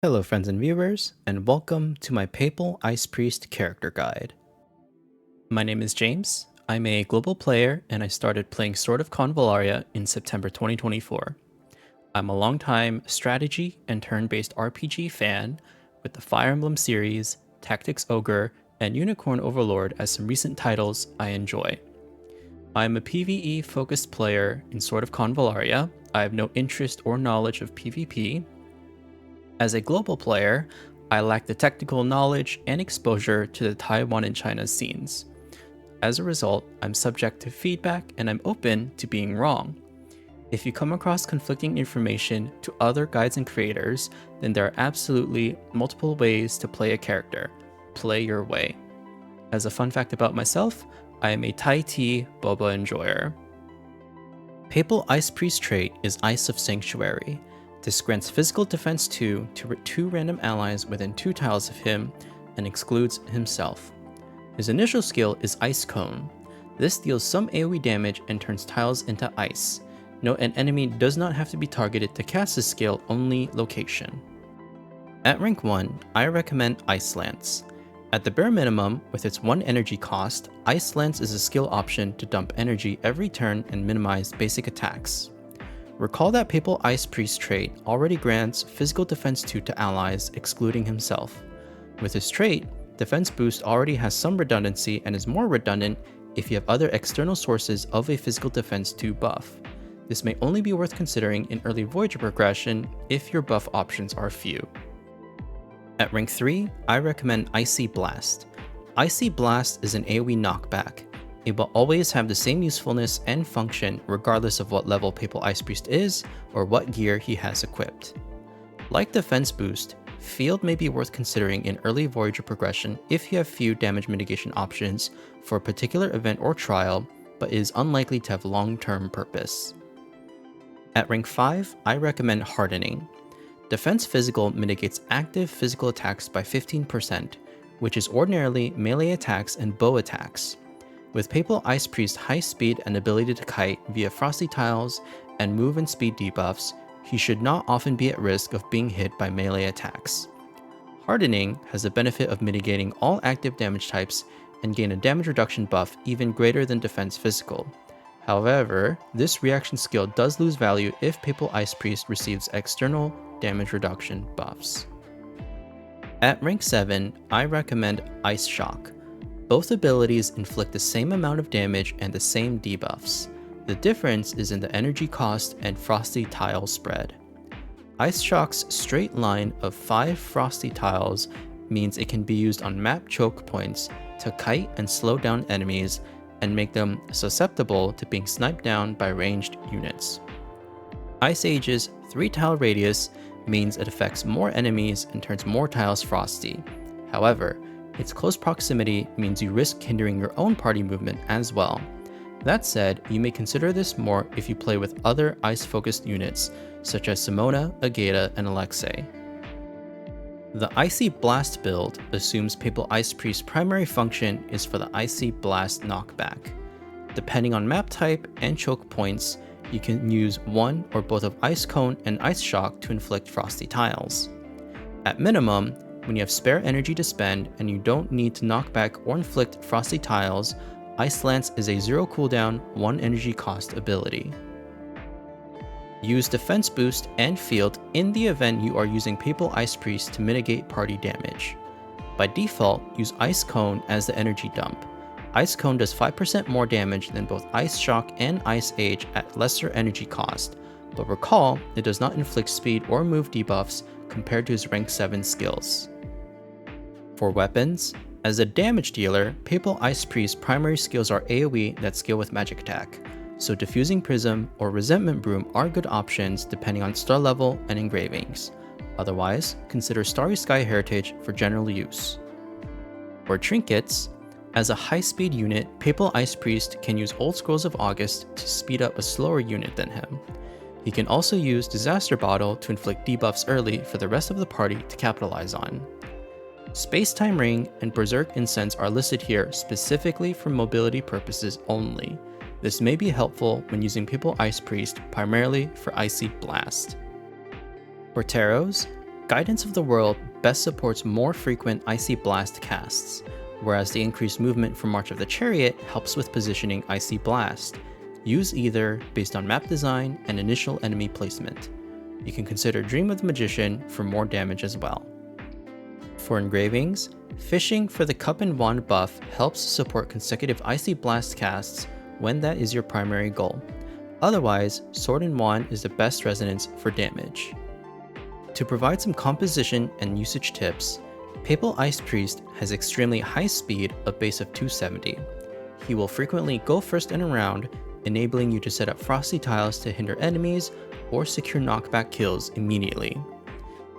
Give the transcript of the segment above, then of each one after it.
Hello, friends and viewers, and welcome to my Papal Ice Priest character guide. My name is James. I'm a global player, and I started playing Sword of Convallaria in September 2024. I'm a longtime strategy and turn-based RPG fan with the Fire Emblem series, Tactics Ogre, and Unicorn Overlord as some recent titles I enjoy. I'm a PvE-focused player in Sword of Convallaria. I have no interest or knowledge of PvP. As a global player, I lack the technical knowledge and exposure to the Taiwan and China scenes. As a result, I'm subject to feedback and I'm open to being wrong. If you come across conflicting information to other guides and creators, then there are absolutely multiple ways to play a character. Play your way. As a fun fact about myself, I am a Thai tea boba enjoyer. Papal Ice Priest trait is Ice of Sanctuary. This grants physical defense 2 to 2 random allies within 2 tiles of him and excludes himself. His initial skill is Ice Cone. This deals some AoE damage and turns tiles into ice. Note an enemy does not have to be targeted to cast this skill, only location. At rank 1, I recommend Ice Lance. At the bare minimum, with its 1 energy cost, Ice Lance is a skill option to dump energy every turn and minimize basic attacks. Recall that Papal Ice Priest trait already grants physical defense 2 to allies, excluding himself. With this trait, defense boost already has some redundancy and is more redundant if you have other external sources of a physical defense 2 buff. This may only be worth considering in early Voyager progression if your buff options are few. At rank 3, I recommend Icy Blast. Icy Blast is an AoE knockback. It will always have the same usefulness and function regardless of what level Papal Ice Priest is or what gear he has equipped. Like Defense Boost, Field may be worth considering in early Voyager progression if you have few damage mitigation options for a particular event or trial, but is unlikely to have long-term purpose. At rank 5, I recommend Hardening. Defense Physical mitigates active physical attacks by 15%, which is ordinarily melee attacks and bow attacks. With Papal Ice Priest's high speed and ability to kite via frosty tiles and move and speed debuffs, he should not often be at risk of being hit by melee attacks. Hardening has the benefit of mitigating all active damage types and gain a damage reduction buff even greater than Defense Physical. However, this reaction skill does lose value if Papal Ice Priest receives external damage reduction buffs. At rank 7, I recommend Ice Shock. Both abilities inflict the same amount of damage and the same debuffs. The difference is in the energy cost and frosty tile spread. Ice Shock's straight line of 5 frosty tiles means it can be used on map choke points to kite and slow down enemies and make them susceptible to being sniped down by ranged units. Ice Age's 3 tile radius means it affects more enemies and turns more tiles frosty. However, its close proximity means you risk hindering your own party movement as well. That said, you may consider this more if you play with other ice-focused units, such as Simona, Agata, and Alexei. The Icy Blast build assumes Papal Ice Priest's primary function is for the Icy Blast knockback. Depending on map type and choke points, you can use one or both of Ice Cone and Ice Shock to inflict frosty tiles. At minimum, when you have spare energy to spend and you don't need to knock back or inflict frosty tiles, Ice Lance is a 0 cooldown, 1 energy cost ability. Use Defense Boost and Field in the event you are using Papal Ice Priest to mitigate party damage. By default, use Ice Cone as the energy dump. Ice Cone does 5% more damage than both Ice Shock and Ice Age at lesser energy cost, but recall it does not inflict speed or move debuffs compared to his rank 7 skills. For weapons, as a damage dealer, Papal Ice Priest's primary skills are AoE that scale with magic attack, so Diffusing Prism or Resentment Broom are good options depending on star level and engravings. Otherwise, consider Starry Sky Heritage for general use. For Trinkets, as a high-speed unit, Papal Ice Priest can use Old Scrolls of August to speed up a slower unit than him. He can also use Disaster Bottle to inflict debuffs early for the rest of the party to capitalize on. Space-Time Ring and Berserk Incense are listed here specifically for mobility purposes only. This may be helpful when using Papal Ice Priest primarily for Icy Blast. For Taros, Guidance of the World best supports more frequent Icy Blast casts, whereas the increased movement from March of the Chariot helps with positioning Icy Blast. Use either based on map design and initial enemy placement. You can consider Dream of the Magician for more damage as well. For engravings, fishing for the Cup and Wand buff helps support consecutive Icy Blast casts when that is your primary goal. Otherwise, Sword and Wand is the best resonance for damage. To provide some composition and usage tips, Papal Ice Priest has extremely high speed, a base of 270. He will frequently go first in a round, enabling you to set up frosty tiles to hinder enemies or secure knockback kills immediately.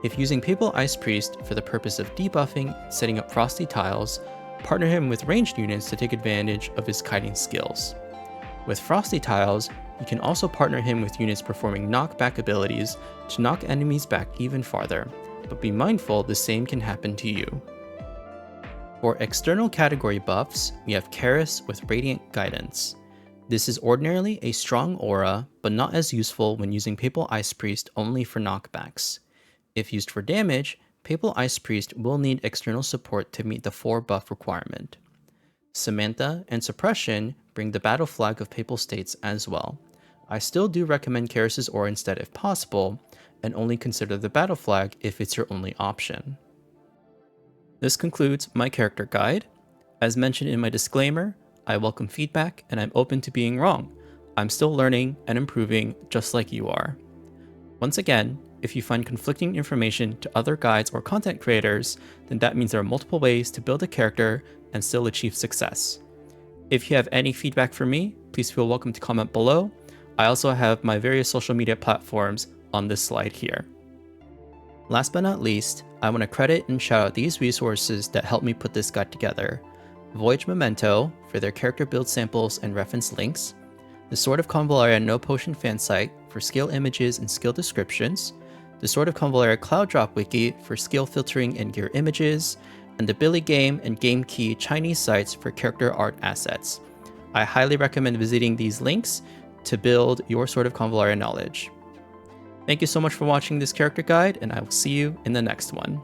If using Papal Ice Priest for the purpose of debuffing and setting up frosty tiles, partner him with ranged units to take advantage of his kiting skills. With frosty tiles, you can also partner him with units performing knockback abilities to knock enemies back even farther, but be mindful the same can happen to you. For external category buffs, we have Karis with Radiant Guidance. This is ordinarily a strong aura, but not as useful when using Papal Ice Priest only for knockbacks. If used for damage, Papal Ice Priest will need external support to meet the 4 buff requirement. Samantha and Suppression bring the battle flag of Papal States as well. I still do recommend Karis' aura instead if possible, and only consider the battle flag if it's your only option. This concludes my character guide. As mentioned in my disclaimer, I welcome feedback and I'm open to being wrong. I'm still learning and improving just like you are. Once again, if you find conflicting information to other guides or content creators, then that means there are multiple ways to build a character and still achieve success. If you have any feedback for me, please feel welcome to comment below. I also have my various social media platforms on this slide here. Last but not least, I want to credit and shout out these resources that helped me put this guide together. Voyage Memento for their character build samples and reference links, the Sword of Convallaria No Potion fan site for skill images and skill descriptions, the Sword of Convallaria Cloud Drop Wiki for skill filtering and gear images, and the Billy Game and Game Key Chinese sites for character art assets. I highly recommend visiting these links to build your Sword of Convallaria knowledge. Thank you so much for watching this character guide, and I will see you in the next one.